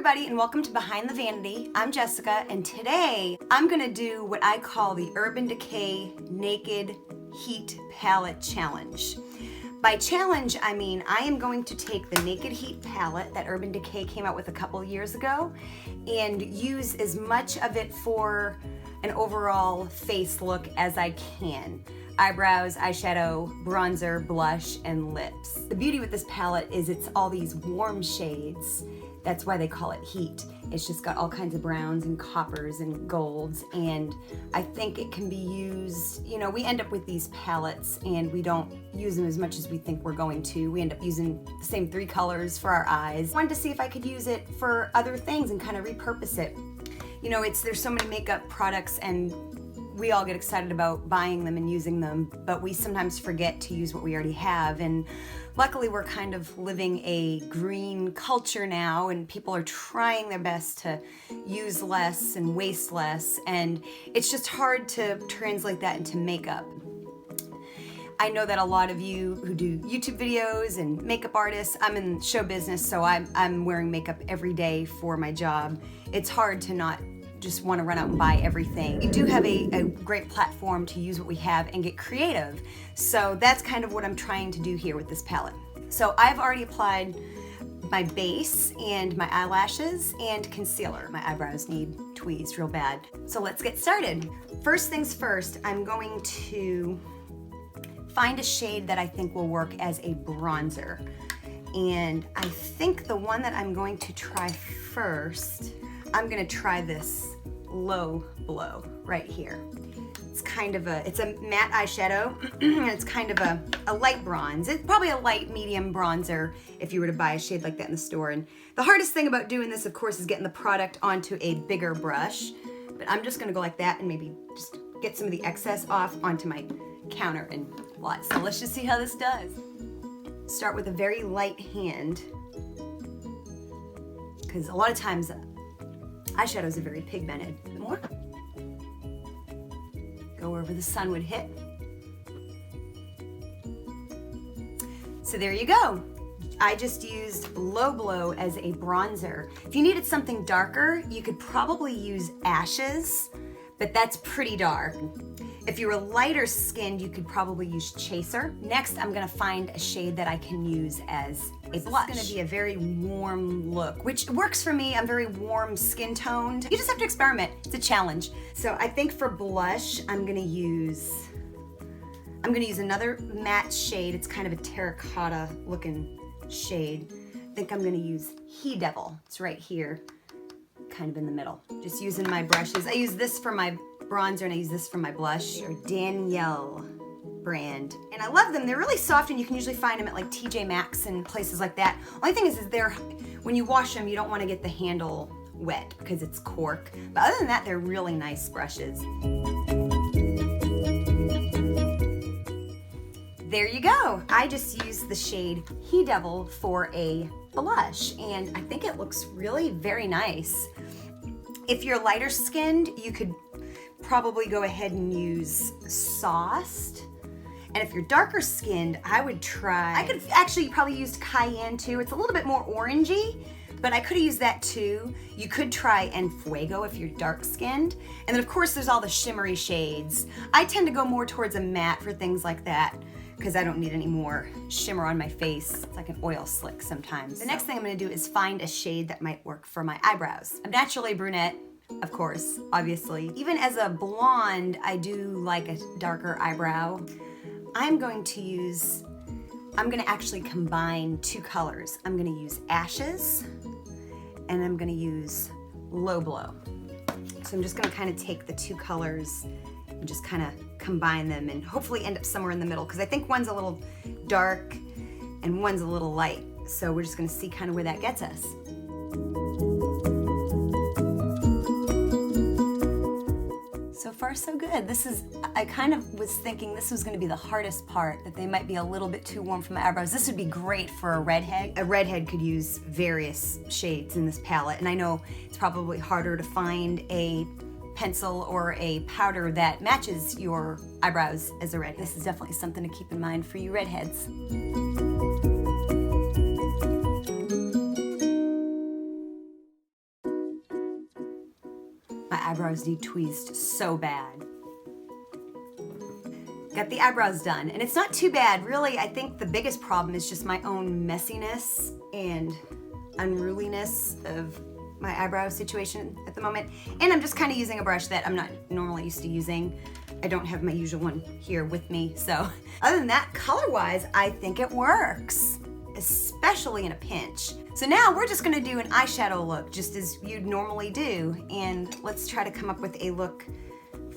everybody and welcome to Behind the Vanity. I'm Jessica and today I'm gonna do what I call the Urban Decay Naked Heat Palette Challenge. By challenge, I mean I am going to take the Naked Heat palette that Urban Decay came out with a couple years ago and use as much of it for an overall face look as I can. Eyebrows, eyeshadow, bronzer, blush, and lips. The beauty with this palette is it's all these warm shades. That's why they call it heat. It's just got all kinds of browns and coppers and golds, and I think it can be used, you know, we end up with these palettes and we don't use them as much as we think we're going to. We end up using the same 3 colors for our eyes. I wanted to see if I could use it for other things and kind of repurpose it. You know, there's so many makeup products and we all get excited about buying them and using them, but we sometimes forget to use what we already have. And luckily we're kind of living a green culture now and people are trying their best to use less and waste less, and it's just hard to translate that into makeup. I know that a lot of you who do YouTube videos and makeup artists, I'm in show business, so I'm wearing makeup every day for my job. It's hard to not just want to run out and buy everything. We do have a great platform to use what we have and get creative. So that's kind of what I'm trying to do here with this palette. So I've already applied my base and my eyelashes and concealer. My eyebrows need tweezed real bad. So let's get started. First things first, I'm going to find a shade that I think will work as a bronzer. And I think the one that I'm going to try first, I'm gonna try this Low Blow right here. It's kind of it's a matte eyeshadow. It's kind of a light bronze. It's probably a light medium bronzer if you were to buy a shade like that in the store. And the hardest thing about doing this, of course, is getting the product onto a bigger brush. But I'm just gonna go like that and maybe just get some of the excess off onto my counter and voila. So let's just see how this does. Start with a very light hand, because a lot of times eyeshadows are very pigmented. A bit more. Go wherever the sun would hit. So there you go. I just used Low Blow as a bronzer. If you needed something darker, you could probably use Ashes, but that's pretty dark. If you were lighter skinned, you could probably use Chaser. Next, I'm gonna find a shade that I can use as a blush. It's gonna be a very warm look, which works for me. I'm very warm skin toned. You just have to experiment. It's a challenge. So I think for blush, I'm gonna use another matte shade. It's kind of a terracotta looking shade. I think I'm gonna use He Devil. It's right here, kind of in the middle. Just using my brushes. I use this for my bronzer and I use this for my blush. Or Danielle brand. And I love them. They're really soft and you can usually find them at like TJ Maxx and places like that. Only thing is when you wash them, you don't want to get the handle wet because it's cork. But other than that, they're really nice brushes. There you go. I just used the shade He Devil for a blush and I think it looks really very nice. If you're lighter skinned, you could probably go ahead and use Sauced. And if you're darker skinned, I could actually probably use Cayenne too. It's a little bit more orangey, but I could have used that too. You could try En Fuego if you're dark skinned. And then of course there's all the shimmery shades. I tend to go more towards a matte for things like that because I don't need any more shimmer on my face. It's like an oil slick sometimes. The next thing I'm gonna do is find a shade that might work for my eyebrows. I'm naturally brunette, of course, obviously. Even as a blonde, I do like a darker eyebrow. I'm gonna actually combine 2 colors. I'm gonna use Ashes and I'm gonna use Low Blow. So I'm just gonna kind of take the 2 colors and just kind of combine them and hopefully end up somewhere in the middle because I think one's a little dark and one's a little light. So we're just gonna see kind of where that gets us. So far so good. I kind of was thinking this was gonna be the hardest part, that they might be a little bit too warm for my eyebrows. This would be great for a redhead. A redhead could use various shades in this palette, and I know it's probably harder to find a pencil or a powder that matches your eyebrows as a redhead. This is definitely something to keep in mind for you redheads. My eyebrows need tweezed so bad. Got the eyebrows done, and it's not too bad. Really, I think the biggest problem is just my own messiness and unruliness of my eyebrow situation at the moment. And I'm just kind of using a brush that I'm not normally used to using. I don't have my usual one here with me. So other than that, color-wise, I think it works, especially in a pinch. So now we're just gonna do an eyeshadow look just as you'd normally do. And let's try to come up with a look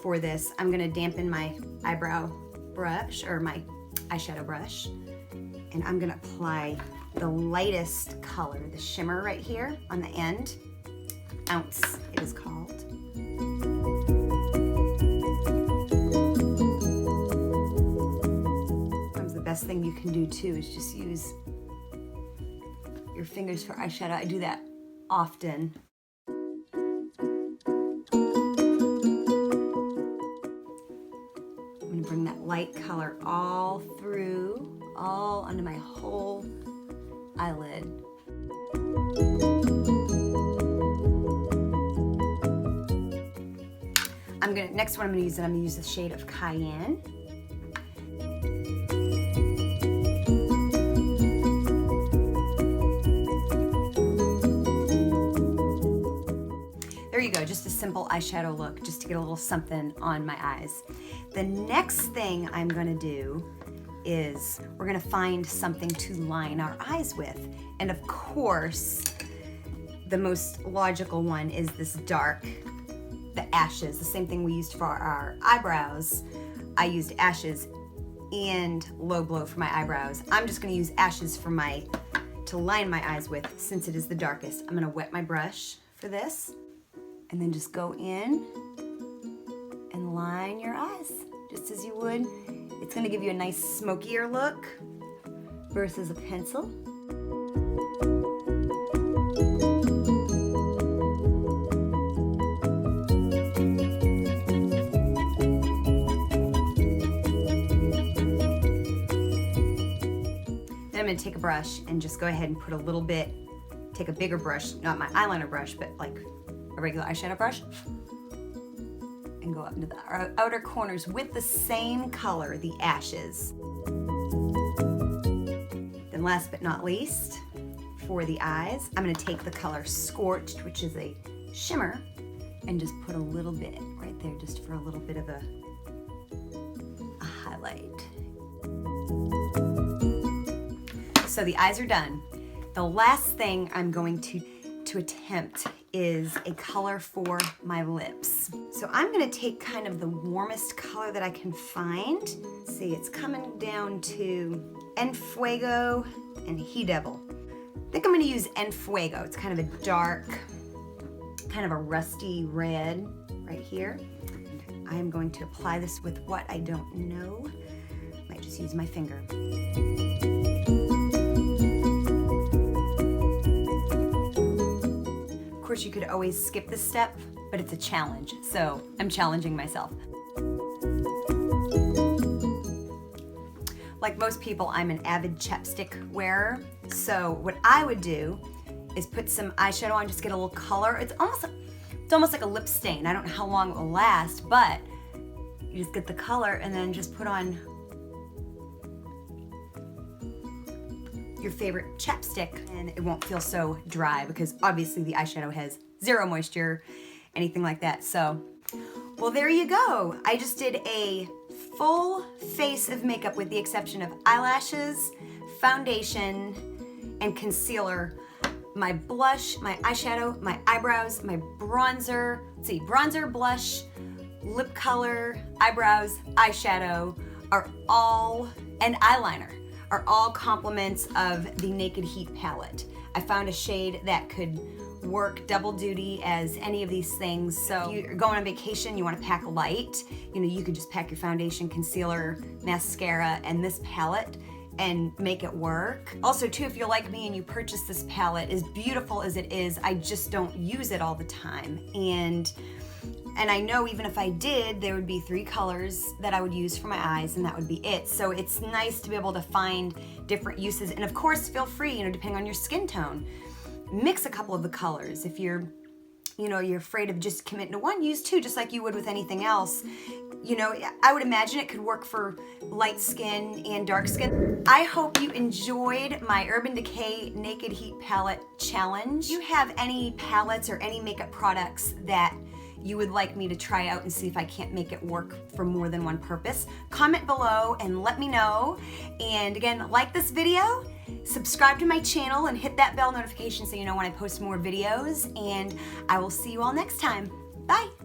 for this. I'm gonna dampen my eyebrow brush or my eyeshadow brush, and I'm gonna apply the lightest color, the shimmer right here on the end. Ounce, it is called. Sometimes the best thing you can do too is just use your fingers for eyeshadow. I do that often. I'm gonna bring that light color all through, all under my whole eyelid. Next one I'm gonna use the shade of Cayenne. There you go, just a simple eyeshadow look, just to get a little something on my eyes. The next thing I'm gonna do is we're gonna find something to line our eyes with. And of course, the most logical one is this dark, the ashes, the same thing we used for our eyebrows. I used ashes and low blow for my eyebrows. I'm just gonna use ashes for to line my eyes with since it is the darkest. I'm gonna wet my brush for this and then just go in and line your eyes just as you would. It's gonna give you a nice smokier look versus a pencil. I'm gonna take a brush and just go ahead and put a little bit, take a bigger brush, not my eyeliner brush, but like a regular eyeshadow brush, and go up into the outer corners with the same color, the ashes. Then last but not least, for the eyes, I'm gonna take the color Scorched, which is a shimmer, and just put a little bit right there, just for a little bit of a highlight. So the eyes are done. The last thing I'm going to attempt is a color for my lips. So I'm gonna take kind of the warmest color that I can find. See, it's coming down to En Fuego and He Devil. I think I'm gonna use En Fuego. It's kind of a dark, kind of a rusty red right here. And I am going to apply this with what I don't know. Might just use my finger. Of course, you could always skip this step, but it's a challenge, so I'm challenging myself. Like most people, I'm an avid chapstick wearer, so what I would do is put some eyeshadow on, just get a little color. It's almost like a lip stain. I don't know how long it will last, but you just get the color and then just put on your favorite chapstick and it won't feel so dry because obviously the eyeshadow has zero moisture, anything like that. So, well, there you go. I just did a full face of makeup with the exception of eyelashes, foundation, and concealer. My blush, my eyeshadow, my eyebrows, my bronzer, let's see, bronzer, blush, lip color, eyebrows, eyeshadow are all, and eyeliner, are all complements of the Naked Heat palette. I found a shade that could work double duty as any of these things. So if you're going on vacation, you want to pack light, you could just pack your foundation, concealer, mascara, and this palette and make it work. Also too, if you're like me and you purchase this palette, as beautiful as it is, I just don't use it all the time. And I know even if I did, there would be 3 colors that I would use for my eyes and that would be it. So it's nice to be able to find different uses. And of course, feel free, depending on your skin tone, mix a couple of the colors. If you're you know, you're afraid of just committing to one, use two, just like you would with anything else. You know, I would imagine it could work for light skin and dark skin. I hope you enjoyed my Urban Decay Naked Heat Palette Challenge. If you have any palettes or any makeup products that you would like me to try out and see if I can't make it work for more than one purpose, comment below and let me know. And again, like this video, subscribe to my channel, and hit that bell notification so you know when I post more videos. And I will see you all next time. Bye.